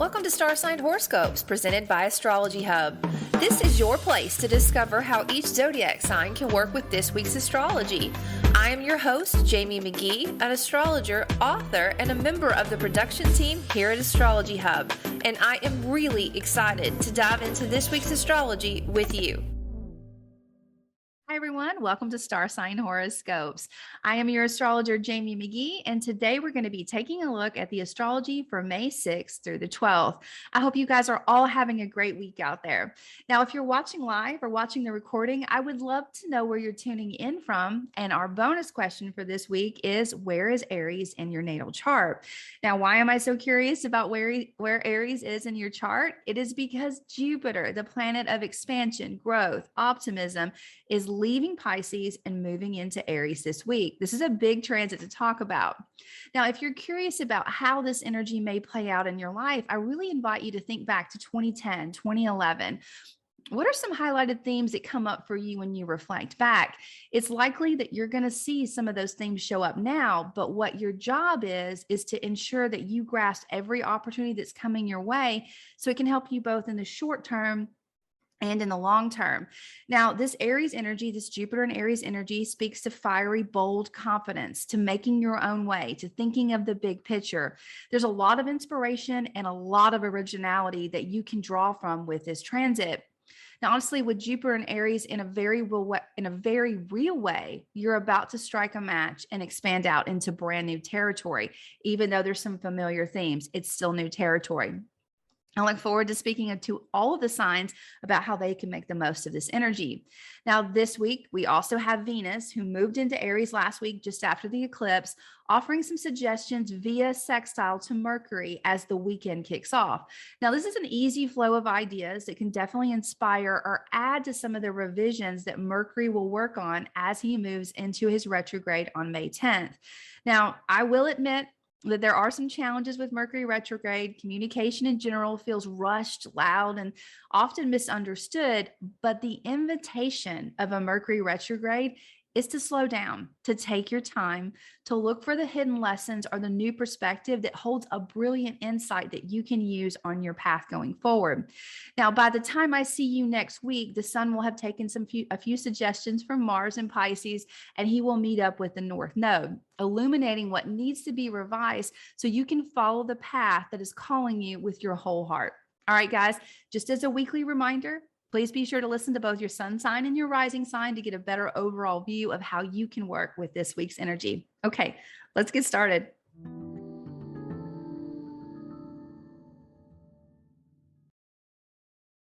Welcome to Star Sign Horoscopes, presented by Astrology Hub. This is your place to discover how each zodiac sign can work with this week's astrology. I am your host, Jamie Magee, an astrologer, author, and a member of the production team here at Astrology Hub, and I am really excited to dive into this week's astrology with you. Hi everyone, welcome to Star Sign Horoscopes. I am your astrologer, Jamie Magee, and today we're going to be taking a look at the astrology for May 6th through the 12th. I hope you guys are all having a great week out there. Now, if you're watching live or watching the recording, I would love to know where you're tuning in from. And our bonus question for this week is, where is Aries in your natal chart? Now, why am I so curious about where Aries is in your chart? It is because Jupiter, the planet of expansion, growth, optimism, is leaving Pisces and moving into Aries this week. This is a big transit to talk about. Now, if you're curious about how this energy may play out in your life, I really invite you to think back to 2010, 2011. What are some highlighted themes that come up for you when you reflect back? It's likely that you're going to see some of those themes show up now, but what your job is to ensure that you grasp every opportunity that's coming your way so it can help you both in the short term and in the long term. Now, this Aries energy, this Jupiter and Aries energy speaks to fiery, bold confidence, to making your own way, to thinking of the big picture. There's a lot of inspiration and a lot of originality that you can draw from with this transit. Now, honestly, with Jupiter and Aries in a very real way, you're about to strike a match and expand out into brand new territory. Even though there's some familiar themes, it's still new territory. I look forward to speaking to all of the signs about how they can make the most of this energy. Now, this week, we also have Venus, who moved into Aries last week just after the eclipse, offering some suggestions via sextile to Mercury as the weekend kicks off. Now, this is an easy flow of ideas that can definitely inspire or add to some of the revisions that Mercury will work on as he moves into his retrograde on May 10th. Now, I will admit that there are some challenges with Mercury retrograde. Communication in general feels rushed, loud, and often misunderstood. But the invitation of a Mercury retrograde is to slow down, to take your time, to look for the hidden lessons or the new perspective that holds a brilliant insight that you can use on your path going forward. Now, by the time I see you next week, the sun will have taken a few suggestions from Mars and Pisces, and he will meet up with the North Node, illuminating what needs to be revised so you can follow the path that is calling you with your whole heart. All right, guys, just as a weekly reminder, please be sure to listen to both your sun sign and your rising sign to get a better overall view of how you can work with this week's energy. Okay, let's get started.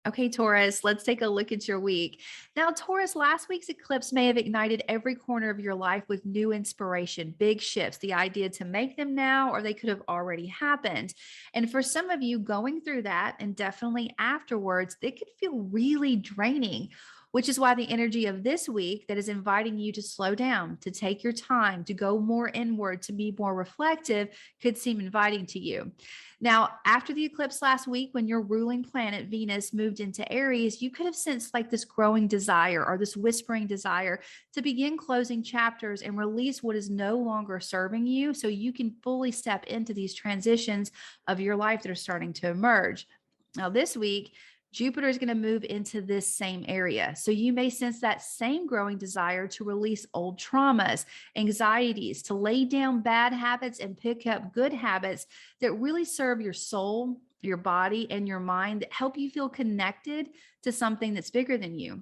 Okay, Taurus, let's take a look at your week. Now, Taurus, last week's eclipse may have ignited every corner of your life with new inspiration, big shifts, the idea to make them now, or they could have already happened. And for some of you going through that, and definitely afterwards, it could feel really draining, which is why the energy of this week that is inviting you to slow down, to take your time, to go more inward, to be more reflective, could seem inviting to you. Now, after the eclipse last week, when your ruling planet Venus moved into Aries, you could have sensed like this growing desire or this whispering desire to begin closing chapters and release what is no longer serving you so you can fully step into these transitions of your life that are starting to emerge. Now, this week, Jupiter is going to move into this same area. So you may sense that same growing desire to release old traumas, anxieties, to lay down bad habits and pick up good habits that really serve your soul, your body, and your mind, that help you feel connected to something that's bigger than you.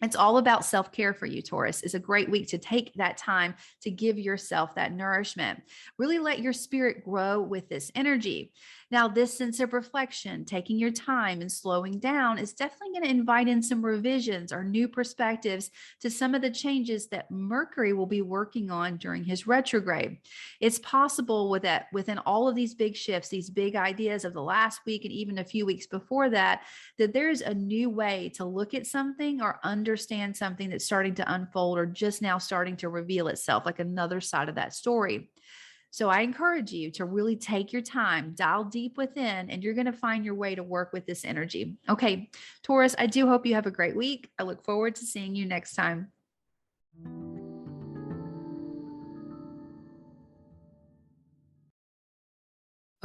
It's all about self-care for you, Taurus. It's a great week to take that time to give yourself that nourishment. Really let your spirit grow with this energy. Now, this sense of reflection, taking your time and slowing down, is definitely going to invite in some revisions or new perspectives to some of the changes that Mercury will be working on during his retrograde. It's possible within all of these big shifts, these big ideas of the last week and even a few weeks before that, that there's a new way to look at something or understand something that's starting to unfold or just now starting to reveal itself, like another side of that story. So I encourage you to really take your time, dial deep within, and you're going to find your way to work with this energy. Okay, Taurus, I do hope you have a great week. I look forward to seeing you next time.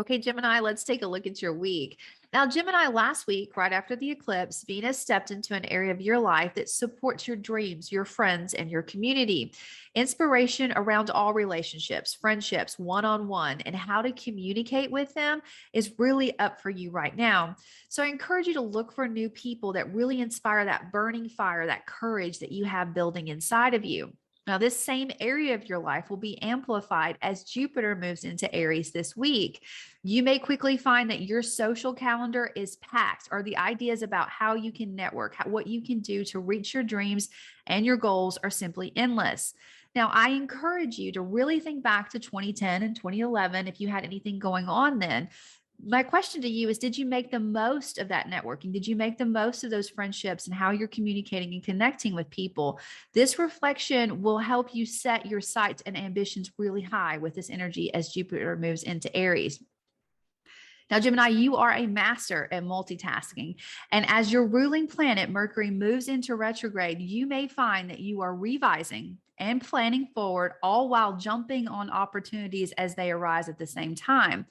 Okay, Gemini, let's take a look at your week. Now, Gemini, last week, right after the eclipse, Venus stepped into an area of your life that supports your dreams, your friends, and your community. Inspiration around all relationships, friendships, one on one, and how to communicate with them is really up for you right now. So, I encourage you to look for new people that really inspire that burning fire, that courage that you have building inside of you. Now, this same area of your life will be amplified as Jupiter moves into Aries this week. You may quickly find that your social calendar is packed, or the ideas about how you can network, what you can do to reach your dreams and your goals are simply endless. Now, I encourage you to really think back to 2010 and 2011 if you had anything going on then. My question to you is, did you make the most of that networking? Did you make the most of those friendships and how you're communicating and connecting with people? This reflection will help you set your sights and ambitions really high with this energy as Jupiter moves into Aries. Now, Gemini, you are a master at multitasking. And as your ruling planet, Mercury, moves into retrograde, you may find that you are revising and planning forward, all while jumping on opportunities as they arise at the same time.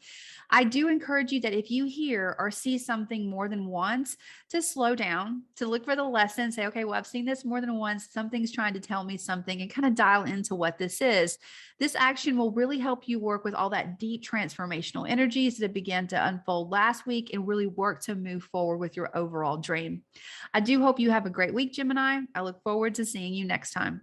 I do encourage you that if you hear or see something more than once, to slow down, to look for the lesson, say, okay, well, I've seen this more than once. Something's trying to tell me something, and kind of dial into what this is. This action will really help you work with all that deep transformational energies that began to unfold last week and really work to move forward with your overall dream. I do hope you have a great week, Gemini. I look forward to seeing you next time.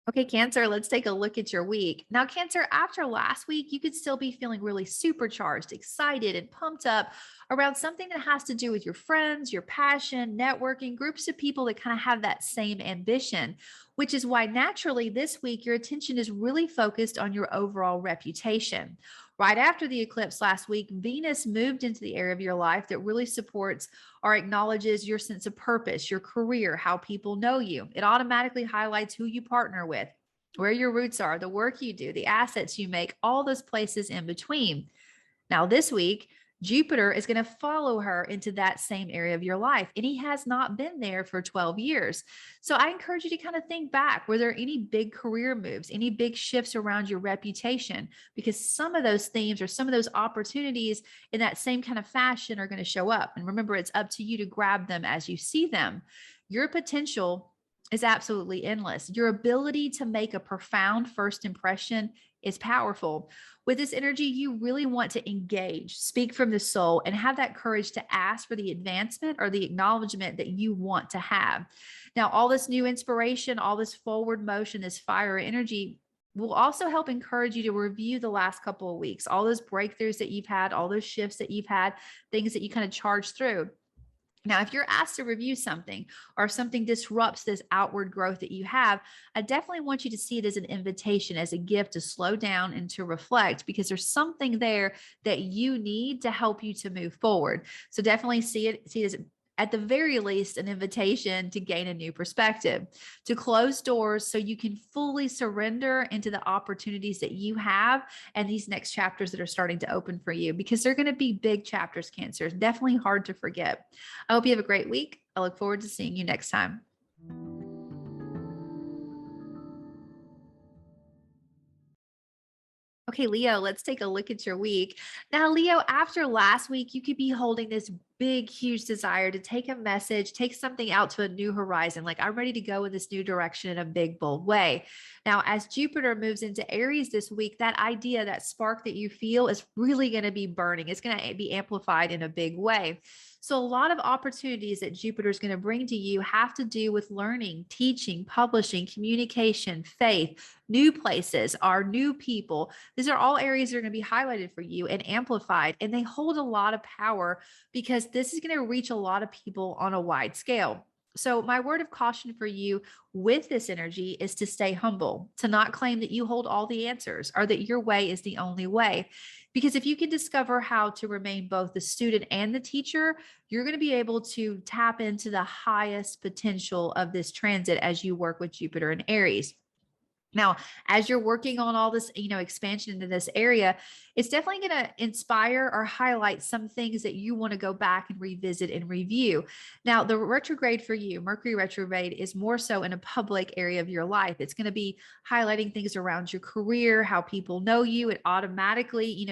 Okay, Cancer, let's take a look at your week. Now, Cancer, after last week, you could still be feeling really supercharged, excited, and pumped up around something that has to do with your friends, your passion, networking, groups of people that kind of have that same ambition, which is why naturally this week your attention is really focused on your overall reputation. Right after the eclipse last week, Venus moved into the area of your life that really supports or acknowledges your sense of purpose, your career, how people know you. It automatically highlights who you partner with, where your roots are, the work you do, the assets you make, all those places in between. Now, this week, Jupiter is going to follow her into that same area of your life, and he has not been there for 12 years. So I encourage you to kind of think back. Were there any big career moves, any big shifts around your reputation? Because some of those themes or some of those opportunities in that same kind of fashion are going to show up. And remember, it's up to you to grab them as you see them. Your potential is absolutely endless. Your ability to make a profound first impression is powerful. With this energy, you really want to engage, speak from the soul, and have that courage to ask for the advancement or the acknowledgement that you want to have. Now, all this new inspiration, all this forward motion, this fire energy will also help encourage you to review the last couple of weeks, all those breakthroughs that you've had, all those shifts that you've had, things that you kind of charged through. Now, if you're asked to review something or if something disrupts this outward growth that you have, I definitely want you to see it as an invitation, as a gift to slow down and to reflect, because there's something there that you need to help you to move forward. So definitely see it as, at the very least, an invitation to gain a new perspective, to close doors so you can fully surrender into the opportunities that you have and these next chapters that are starting to open for you, because they're going to be big chapters, Cancer. It's definitely hard to forget. I hope you have a great week. I look forward to seeing you next time. Okay, Leo, let's take a look at your week. Now, Leo, after last week, you could be holding this big, huge desire to take a message, take something out to a new horizon. Like, I'm ready to go in this new direction in a big, bold way. Now, as Jupiter moves into Aries this week, that idea, that spark that you feel is really going to be burning. It's going to be amplified in a big way. So a lot of opportunities that Jupiter is going to bring to you have to do with learning, teaching, publishing, communication, faith, new places, our new people. These are all areas that are going to be highlighted for you and amplified, and they hold a lot of power because this is going to reach a lot of people on a wide scale. So my word of caution for you with this energy is to stay humble, to not claim that you hold all the answers or that your way is the only way. Because if you can discover how to remain both the student and the teacher, you're going to be able to tap into the highest potential of this transit as you work with Jupiter and Aries. Now, as you're working on all this, expansion into this area, it's definitely going to inspire or highlight some things that you want to go back and revisit and review. Now, the retrograde for you, Mercury retrograde, is more so in a public area of your life. It's going to be highlighting things around your career, how people know you. It automatically,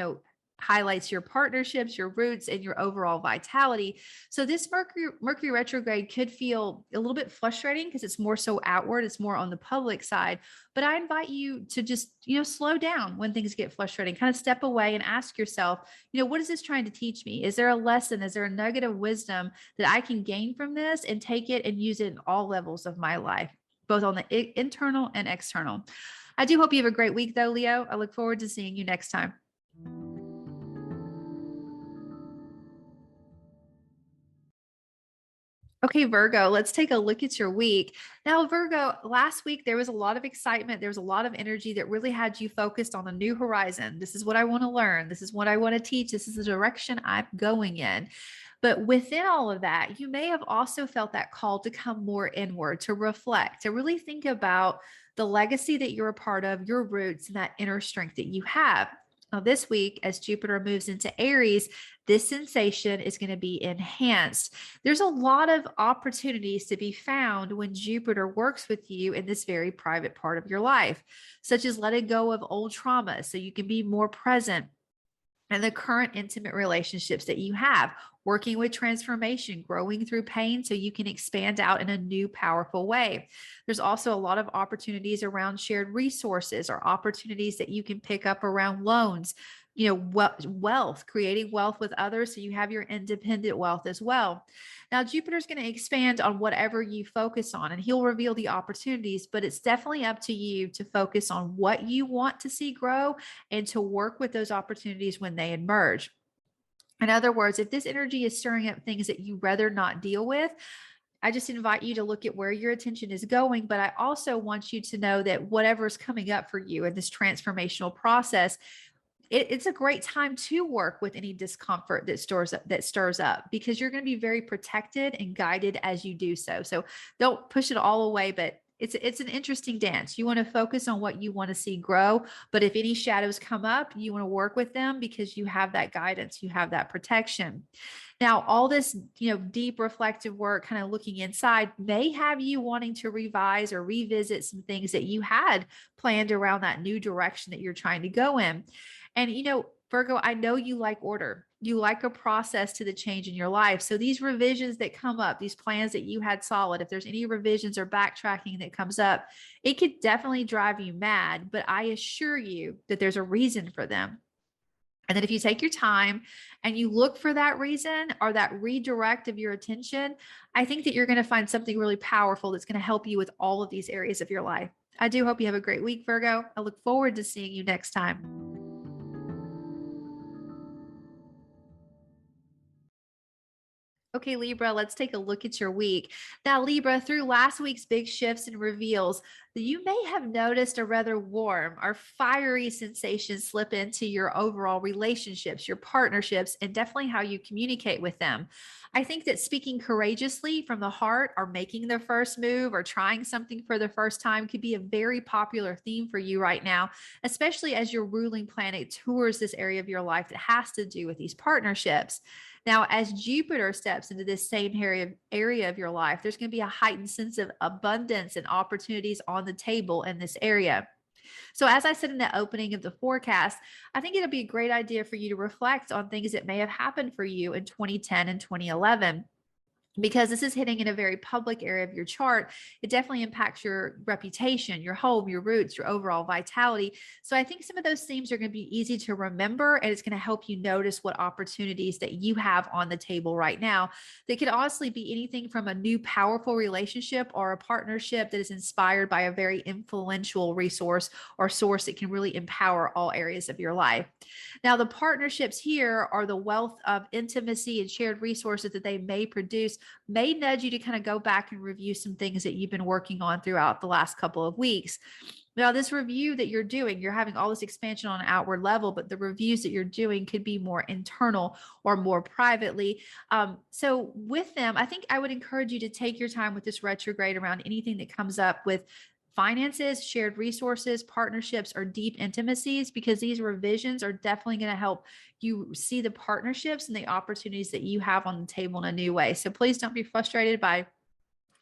highlights your partnerships, your roots, and your overall vitality. So this Mercury retrograde could feel a little bit frustrating because it's more so outward, it's more on the public side. But I invite you to just, slow down when things get frustrating, kind of step away and ask yourself, what is this trying to teach me? Is there a lesson? Is there a nugget of wisdom that I can gain from this and take it and use it in all levels of my life, both on the internal and external? I do hope you have a great week though, Leo. I look forward to seeing you next time. Okay, Virgo, let's take a look at your week. Now, Virgo, last week there was a lot of excitement. There was a lot of energy that really had you focused on a new horizon. This is what I want to learn. This is what I want to teach. This is the direction I'm going in. But within all of that, you may have also felt that call to come more inward, to reflect, to really think about the legacy that you're a part of, your roots, and that inner strength that you have. Now, this week, as Jupiter moves into Aries, this sensation is going to be enhanced. There's a lot of opportunities to be found when Jupiter works with you in this very private part of your life, such as letting go of old trauma so you can be more present and the current intimate relationships that you have, working with transformation, growing through pain so you can expand out in a new, powerful way. There's also a lot of opportunities around shared resources or opportunities that you can pick up around loans, wealth, creating wealth with others so you have your independent wealth as well. Now, Jupiter's going to expand on whatever you focus on, and he'll reveal the opportunities, but it's definitely up to you to focus on what you want to see grow and to work with those opportunities when they emerge. In other words, if this energy is stirring up things that you rather not deal with, I just invite you to look at where your attention is going. But I also want you to know that whatever is coming up for you in this transformational process, it's a great time to work with any discomfort that stirs up, because you're going to be very protected and guided as you do so. So don't push it all away, but it's an interesting dance. You want to focus on what you want to see grow, but if any shadows come up, you want to work with them because you have that guidance, you have that protection. Now, all this, deep reflective work, kind of looking inside, may have you wanting to revise or revisit some things that you had planned around that new direction that you're trying to go in. And, Virgo, I know you like order. You like a process to the change in your life. So these revisions that come up, these plans that you had solid, if there's any revisions or backtracking that comes up, it could definitely drive you mad. But I assure you that there's a reason for them. And then if you take your time and you look for that reason or that redirect of your attention, I think that you're going to find something really powerful that's going to help you with all of these areas of your life. I do hope you have a great week, Virgo. I look forward to seeing you next time. Okay, Libra, let's take a look at your week. Now, Libra, through last week's big shifts and reveals, you may have noticed a rather warm or fiery sensation slip into your overall relationships, your partnerships, and definitely how you communicate with them. I think that speaking courageously from the heart or making the first move or trying something for the first time could be a very popular theme for you right now, especially as your ruling planet tours this area of your life that has to do with these partnerships. Now, as Jupiter steps into this same area of your life, there's going to be a heightened sense of abundance and opportunities on the table in this area. So, as I said in the opening of the forecast, I think it'll be a great idea for you to reflect on things that may have happened for you in 2010 and 2011. Because this is hitting in a very public area of your chart, it definitely impacts your reputation, your home, your roots, your overall vitality. So I think some of those themes are going to be easy to remember, and it's going to help you notice what opportunities that you have on the table right now. They could honestly be anything from a new powerful relationship or a partnership that is inspired by a very influential resource or source that can really empower all areas of your life. Now, the partnerships here are the wealth of intimacy and shared resources that they may produce, may nudge you to kind of go back and review some things that you've been working on throughout the last couple of weeks. Now, this review that you're doing, you're having all this expansion on an outward level, but the reviews that you're doing could be more internal or more privately. So with them, I think I would encourage you to take your time with this retrograde around anything that comes up with finances, shared resources, partnerships, or deep intimacies, because these revisions are definitely going to help you see the partnerships and the opportunities that you have on the table in a new way. So please don't be frustrated by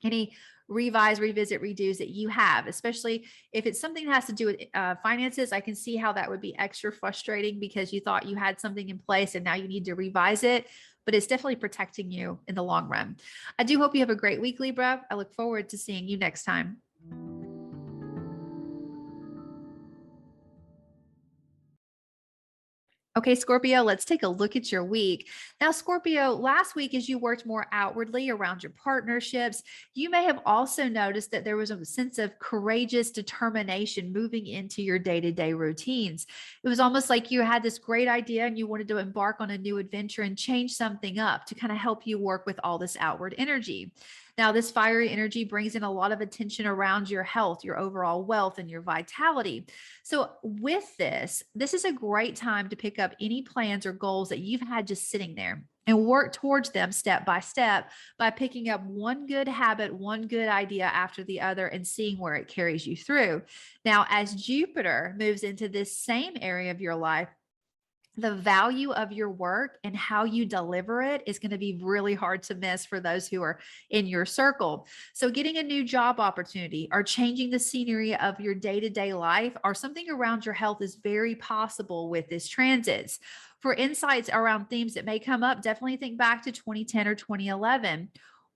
any revise, revisit, redos that you have, especially if it's something that has to do with finances. I can see how that would be extra frustrating because you thought you had something in place and now you need to revise it, but it's definitely protecting you in the long run. I do hope you have a great week, Libra. I look forward to seeing you next time. Okay, Scorpio, let's take a look at your week. Now, Scorpio, last week, as you worked more outwardly around your partnerships, you may have also noticed that there was a sense of courageous determination moving into your day-to-day routines. It was almost like you had this great idea and you wanted to embark on a new adventure and change something up to kind of help you work with all this outward energy. Now, this fiery energy brings in a lot of attention around your health, your overall wealth, and your vitality. So, with this is a great time to pick up any plans or goals that you've had just sitting there and work towards them step by step by picking up one good habit, one good idea after the other and seeing where it carries you through. Now, as Jupiter moves into this same area of your life, the value of your work and how you deliver it is going to be really hard to miss for those who are in your circle. So getting a new job opportunity or changing the scenery of your day-to-day life or something around your health is very possible with this transits. For insights around themes that may come up, definitely think back to 2010 or 2011.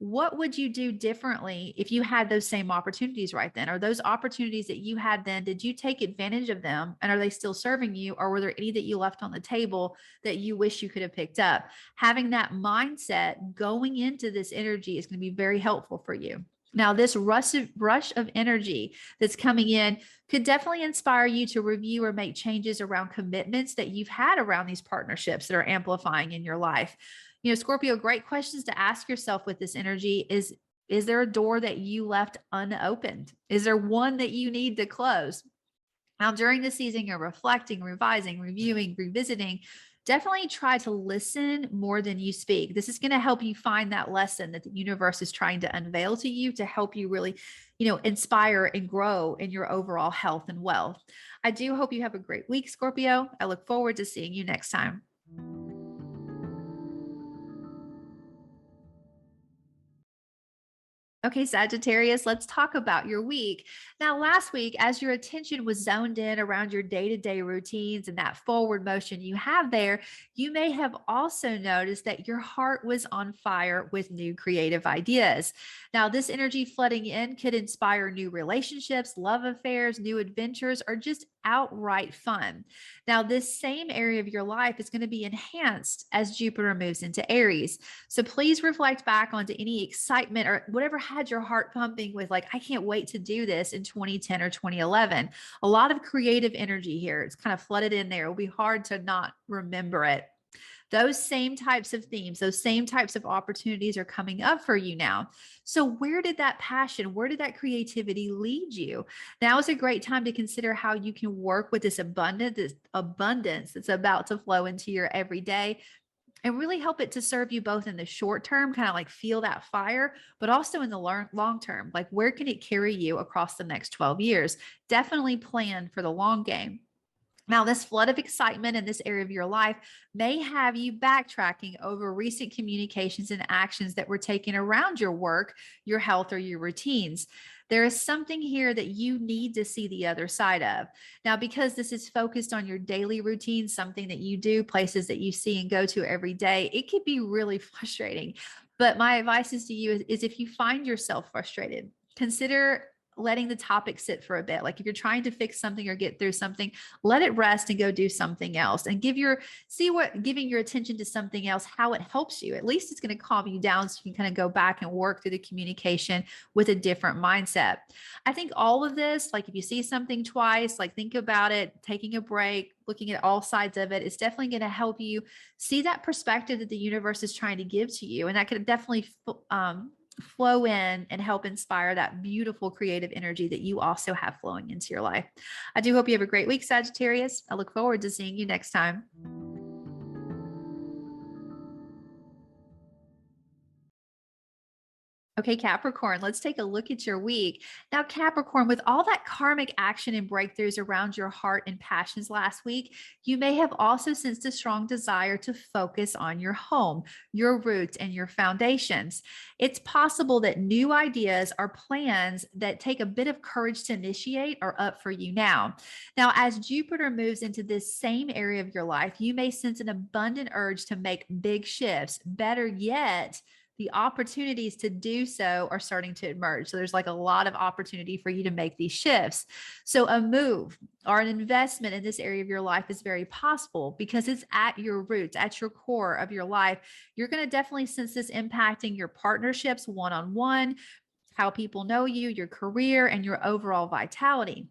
What would you do differently if you had those same opportunities right then? Or those opportunities that you had then, did you take advantage of them? And are they still serving you? Or were there any that you left on the table that you wish you could have picked up? Having that mindset going into this energy is going to be very helpful for you. Now, this rush of energy that's coming in could definitely inspire you to review or make changes around commitments that you've had around these partnerships that are amplifying in your life. Scorpio, great questions to ask yourself with this energy is there a door that you left unopened? Is there one that you need to close? Now, during the season, you're reflecting, revising, reviewing, revisiting. Definitely try to listen more than you speak. This is going to help you find that lesson that the universe is trying to unveil to you to help you really, inspire and grow in your overall health and wealth. I do hope you have a great week, Scorpio. I look forward to seeing you next time. Okay, Sagittarius, let's talk about your week. Now, last week, as your attention was zoned in around your day-to-day routines and that forward motion you have there, you may have also noticed that your heart was on fire with new creative ideas. Now, this energy flooding in could inspire new relationships, love affairs, new adventures, or just outright fun. Now, this same area of your life is going to be enhanced as Jupiter moves into Aries. So please reflect back onto any excitement or whatever had your heart pumping with, like, I can't wait to do this in 2010 or 2011. A lot of creative energy here. It's kind of flooded in there. It'll be hard to not remember it. Those same types of themes, those same types of opportunities are coming up for you now. So where did that passion, where did that creativity lead you? Now is a great time to consider how you can work with this abundance that's about to flow into your everyday and really help it to serve you both in the short term, kind of like feel that fire, but also in the long term. Like, where can it carry you across the next 12 years? Definitely plan for the long game. Now, this flood of excitement in this area of your life may have you backtracking over recent communications and actions that were taken around your work, your health, or your routines. There is something here that you need to see the other side of. Now, because this is focused on your daily routine, something that you do, places that you see and go to every day, it could be really frustrating. But my advice is to you is if you find yourself frustrated, consider letting the topic sit for a bit. Like if you're trying to fix something or get through something, let it rest and go do something else and giving your attention to something else, how it helps you. At least it's going to calm you down so you can kind of go back and work through the communication with a different mindset. I think all of this, like if you see something twice, like think about it, taking a break, looking at all sides of it, is definitely going to help you see that perspective that the universe is trying to give to you. And that could definitely flow in and help inspire that beautiful creative energy that you also have flowing into your life. I do hope you have a great week, Sagittarius. I look forward to seeing you next time. Okay, Capricorn, let's take a look at your week. Now, Capricorn, with all that karmic action and breakthroughs around your heart and passions last week, you may have also sensed a strong desire to focus on your home, your roots, and your foundations. It's possible that new ideas or plans that take a bit of courage to initiate are up for you now. Now, as Jupiter moves into this same area of your life, you may sense an abundant urge to make big shifts. Better yet, the opportunities to do so are starting to emerge. So there's like a lot of opportunity for you to make these shifts. So a move or an investment in this area of your life is very possible because it's at your roots, at your core of your life. You're going to definitely sense this impacting your partnerships one-on-one, how people know you, your career, and your overall vitality.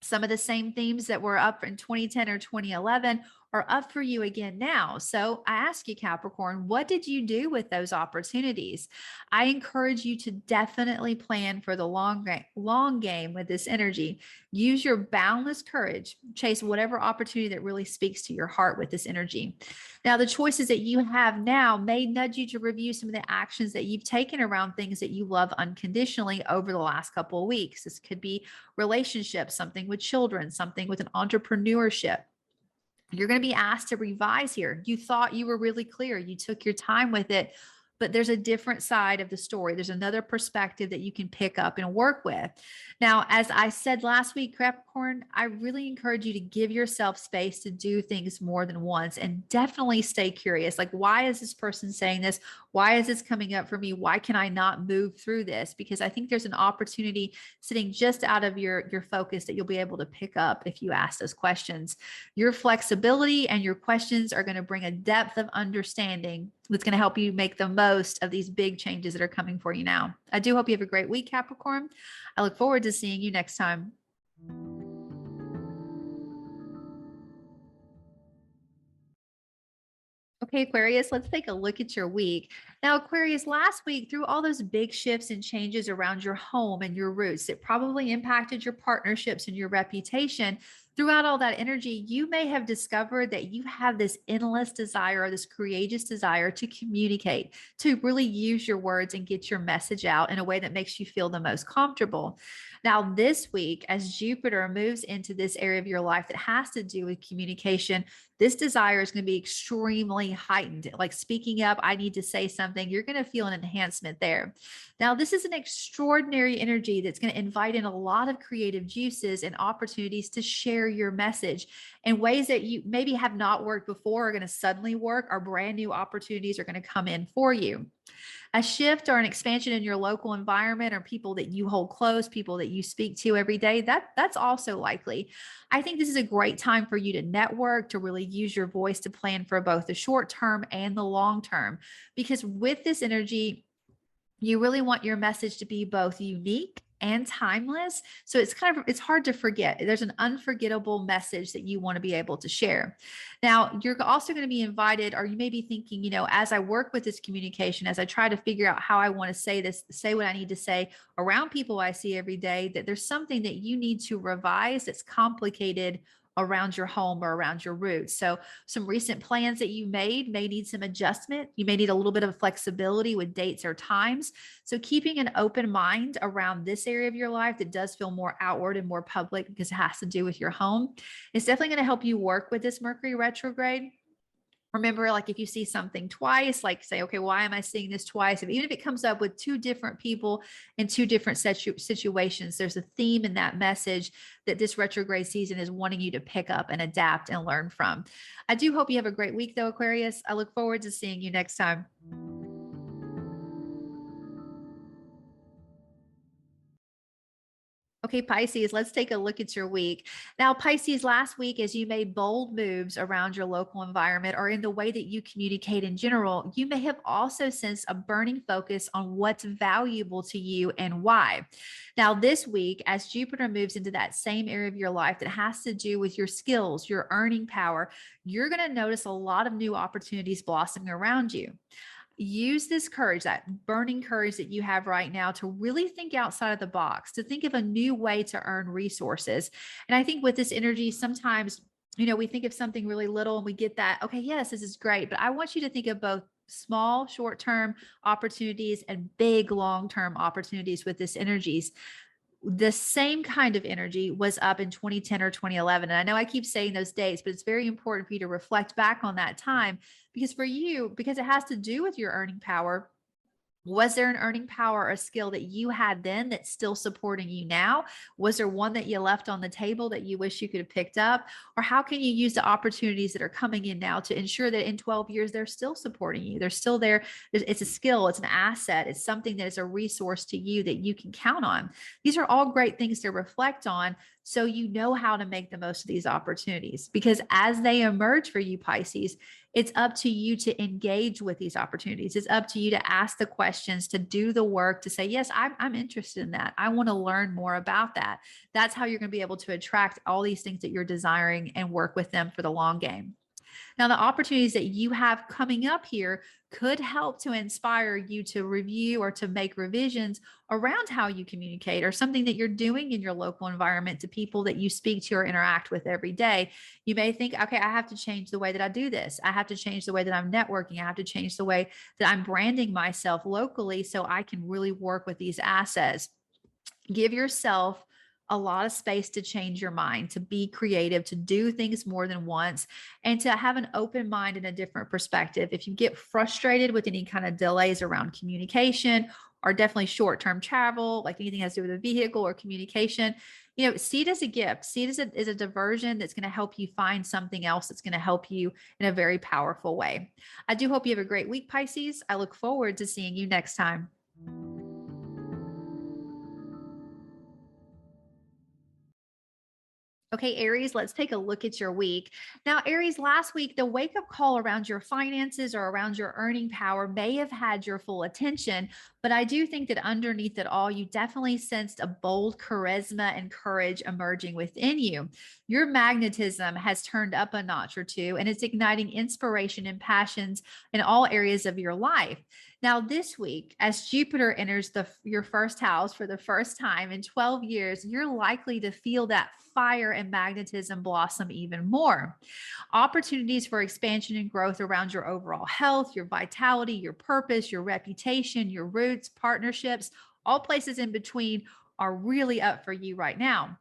Some of the same themes that were up in 2010 or 2011 are up for you again now. So I ask you, Capricorn, what did you do with those opportunities? I encourage you to definitely plan for the long game with this energy. Use your boundless courage, chase whatever opportunity that really speaks to your heart with this energy. Now, the choices that you have now may nudge you to review some of the actions that you've taken around things that you love unconditionally over the last couple of weeks. This could be relationships, something with children, something with an entrepreneurship. You're going to be asked to revise here. You thought you were really clear. You took your time with it, but there's a different side of the story. There's another perspective that you can pick up and work with. Now, as I said last week, Capricorn, I really encourage you to give yourself space to do things more than once and definitely stay curious. Like, why is this person saying this? Why is this coming up for me? Why can I not move through this? Because I think there's an opportunity sitting just out of your focus that you'll be able to pick up if you ask those questions. Your flexibility and your questions are going to bring a depth of understanding that's going to help you make the most of these big changes that are coming for you now. I do hope you have a great week, Capricorn. I look forward to seeing you next time. Okay, Aquarius, let's take a look at your week. Now, Aquarius, last week, through all those big shifts and changes around your home and your roots, it probably impacted your partnerships and your reputation. Throughout all that energy, you may have discovered that you have this endless desire or this courageous desire to communicate, to really use your words and get your message out in a way that makes you feel the most comfortable. Now, this week, as Jupiter moves into this area of your life that has to do with communication, this desire is going to be extremely heightened. Like speaking up, I need to say something. You're going to feel an enhancement there. Now, this is an extraordinary energy that's going to invite in a lot of creative juices and opportunities to share your message in ways that you maybe have not worked before are going to suddenly work, or brand new opportunities are going to come in for you. A shift or an expansion in your local environment or people that you hold close, people that you speak to every day, that's also likely. I think this is a great time for you to network, to really use your voice to plan for both the short term and the long term. Because with this energy, you really want your message to be both unique and timeless. So it's hard to forget. There's an unforgettable message that you want to be able to share. Now, you're also going to be invited, or you may be thinking, as I work with this communication, as I try to figure out how I want to say this, say what I need to say around people I see every day, that there's something that you need to revise that's complicated around your home or around your roots. So some recent plans that you made may need some adjustment. You may need a little bit of flexibility with dates or times. So keeping an open mind around this area of your life that does feel more outward and more public because it has to do with your home is definitely going to help you work with this Mercury retrograde. Remember, like if you see something twice, like say, okay, why am I seeing this twice? Even if it comes up with two different people in two different situations, there's a theme in that message that this retrograde season is wanting you to pick up and adapt and learn from. I do hope you have a great week though, Aquarius. I look forward to seeing you next time. Okay, Pisces, let's take a look at your week. Now, Pisces, last week, as you made bold moves around your local environment or in the way that you communicate in general, you may have also sensed a burning focus on what's valuable to you and why. Now, this week, as Jupiter moves into that same area of your life that has to do with your skills, your earning power, you're going to notice a lot of new opportunities blossoming around you. Use this courage, that burning courage that you have right now, to really think outside of the box, to think of a new way to earn resources. And I think with this energy, sometimes, we think of something really little and we get that, okay, yes, this is great. But I want you to think of both small short-term opportunities and big long-term opportunities with this energies. The same kind of energy was up in 2010 or 2011. And I know I keep saying those dates, but it's very important for you to reflect back on that time, because for you, because it has to do with your earning power. Was there an earning power or skill that you had then that's still supporting you now? Was there one that you left on the table that you wish you could have picked up? Or how can you use the opportunities that are coming in now to ensure that in 12 years, they're still supporting you? They're still there. It's a skill, it's an asset, it's something that is a resource to you that you can count on. These are all great things to reflect on, so you know how to make the most of these opportunities, because as they emerge for you, Pisces, it's up to you to engage with these opportunities. It's up to you to ask the questions, to do the work, to say, yes, I'm interested in that. I want to learn more about that. That's how you're going to be able to attract all these things that you're desiring and work with them for the long game. Now, the opportunities that you have coming up here could help to inspire you to review or to make revisions around how you communicate, or something that you're doing in your local environment to people that you speak to or interact with every day. You may think, okay, I have to change the way that I do this. I have to change the way that I'm networking. I have to change the way that I'm branding myself locally so I can really work with these assets. Give yourself a lot of space to change your mind, to be creative, to do things more than once, and to have an open mind and a different perspective. If you get frustrated with any kind of delays around communication, or definitely short-term travel, like anything that has to do with a vehicle or communication, see it as a gift. See it as a diversion that's going to help you find something else that's going to help you in a very powerful way. I do hope you have a great week, Pisces. I look forward to seeing you next time. Okay, Aries, let's take a look at your week. Now, Aries, last week, the wake-up call around your finances or around your earning power may have had your full attention, but I do think that underneath it all, you definitely sensed a bold charisma and courage emerging within you. Your magnetism has turned up a notch or two, and it's igniting inspiration and passions in all areas of your life. Now, this week, as Jupiter enters your first house for the first time in 12 years, you're likely to feel that fire and magnetism blossom even more. Opportunities for expansion and growth around your overall health, your vitality, your purpose, your reputation, your roots, partnerships, all places in between are really up for you right now.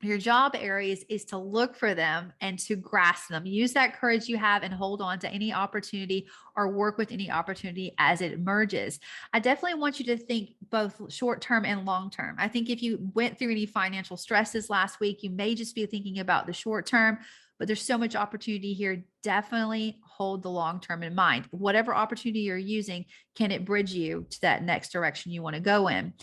Your job, Aries, is to look for them and to grasp them. Use that courage you have and hold on to any opportunity or work with any opportunity as it emerges. I definitely want you to think both short-term and long-term. I think if you went through any financial stresses last week, you may just be thinking about the short-term, but there's so much opportunity here. Definitely hold the long-term in mind. Whatever opportunity you're using, can it bridge you to that next direction you want to go in?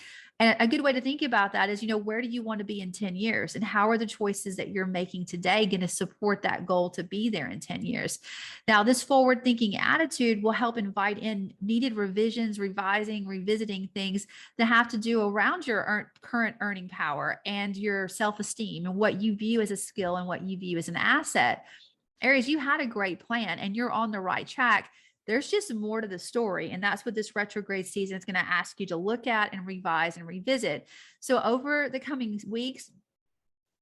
And a good way to think about that is, where do you want to be in 10 years? And how are the choices that you're making today going to support that goal to be there in 10 years? Now, this forward-thinking attitude will help invite in needed revisions, revising, revisiting things that have to do around your current earning power and your self-esteem and what you view as a skill and what you view as an asset. Aries, you had a great plan and you're on the right track. There's just more to the story. And that's what this retrograde season is going to ask you to look at and revise and revisit. So over the coming weeks,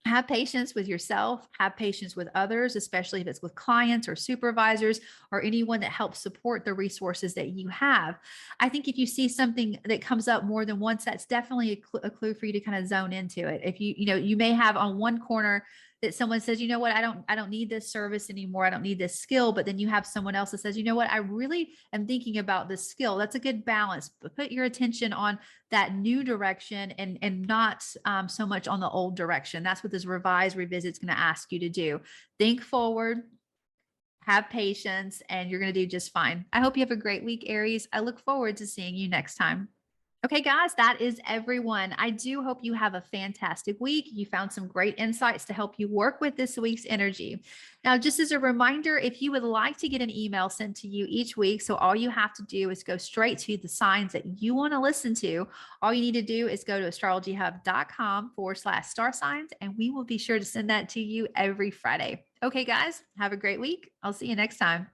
have patience with yourself, have patience with others, especially if it's with clients or supervisors or anyone that helps support the resources that you have. I think if you see something that comes up more than once, that's definitely a clue for you to kind of zone into it. If you may have on one corner that someone says, what, I don't need this service anymore. I don't need this skill. But then you have someone else that says, what, I really am thinking about this skill. That's a good balance. But put your attention on that new direction and not so much on the old direction. That's what this revisit is going to ask you to do. Think forward, have patience, and you're going to do just fine. I hope you have a great week, Aries. I look forward to seeing you next time. Okay, guys, that is everyone. I do hope you have a fantastic week. You found some great insights to help you work with this week's energy. Now, just as a reminder, if you would like to get an email sent to you each week, so all you have to do is go straight to the signs that you want to listen to. All you need to do is go to astrologyhub.com/star signs, and we will be sure to send that to you every Friday. Okay, guys, have a great week. I'll see you next time.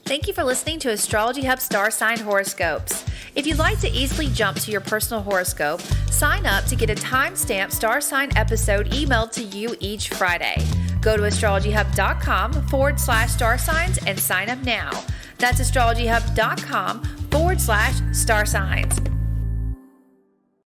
Thank you for listening to Astrology Hub Star Sign Horoscopes. If you'd like to easily jump to your personal horoscope, sign up to get a timestamped star sign episode emailed to you each Friday. Go to astrologyhub.com/star signs and sign up now. That's astrologyhub.com/star signs.